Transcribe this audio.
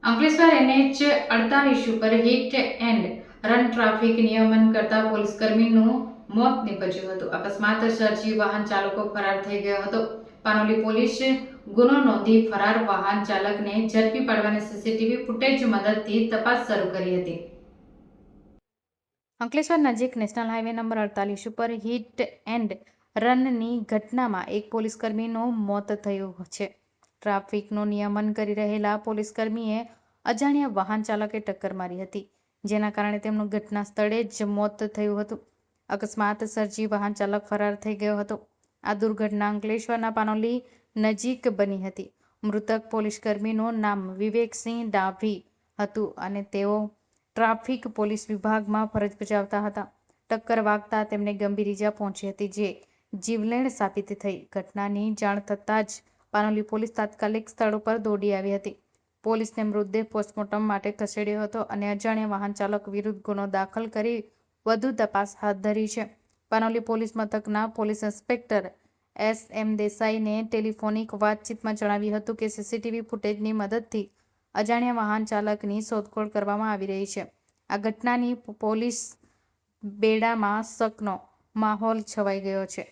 Ankleshwar NH 48 ઉપર hit and run traffic નિયમન કરતા પોલીસકર્મીનું મોત નીપજ્યું હતું. અકસ્માત સર્જી વાહન ચાલકો ફરાર થઈ ગયો હતો. પાનોલી પોલીસ ગુનો નોંધી ફરાર વાહન ચાલકને ઝડપી પાડવાની સીસીટીવી ફૂટેજ મદદથી તપાસ શરૂ કરી હતી. અંકલેશ્વર નજીક નેશનલ હાઈવે નંબર 48 ઉપર હિટ એન્ડ રનની ઘટનામાં એક પોલીસકર્મીનું મોત થયું છે. ટ્રાફિકનું નિયમન કરી રહેલા પોલીસકર્મીએ અજાણ્યા વાહન ચાલકે ટક્કર મારી હતી, જેના કારણે તેમનું ઘટના સ્થળે જ મોત થયું હતું. અકસ્માત સર્જી વાહન ચાલક ફરાર થઈ ગયો હતો. આ દુર્ઘટના અંકલેશ્વરના પાનોલી નજીક બની હતી. મૃતક પોલીસકર્મીનું નામ વિવેકસિંહ ડાભી હતું અને તેઓ ટ્રાફિક પોલીસ વિભાગમાં ફરજ બજાવતા હતા. ટક્કર વાગતા તેમને ગંભીર ઈજા પહોંચી હતી, જે જીવલેણ સાબિત થઈ. ઘટનાની જાણ થતાં જ પાનોલી પોલીસ તાત્કાલિક સ્થળ ઉપર દોડી આવી હતી. પોલીસને મૃતદેહ પોસ્ટમોર્ટમ માટે ખસેડ્યો હતો અને અજાણ્યા વાહન ચાલક વિરુદ્ધ ગુનો દાખલ કરી વધુ તપાસ હાથ ધરી છે. પાનોલી પોલીસ મથકના પોલીસ ઇન્સ્પેક્ટર SM દેસાઈને ટેલિફોનિક વાતચીતમાં જણાવ્યું હતું કે સીસીટીવી ફૂટેજની મદદથી અજાણ્યા વાહન ચાલકની શોધખોળ કરવામાં આવી રહી છે. આ ઘટનાની પોલીસ બેડામાં શકનો માહોલ છવાઈ ગયો છે.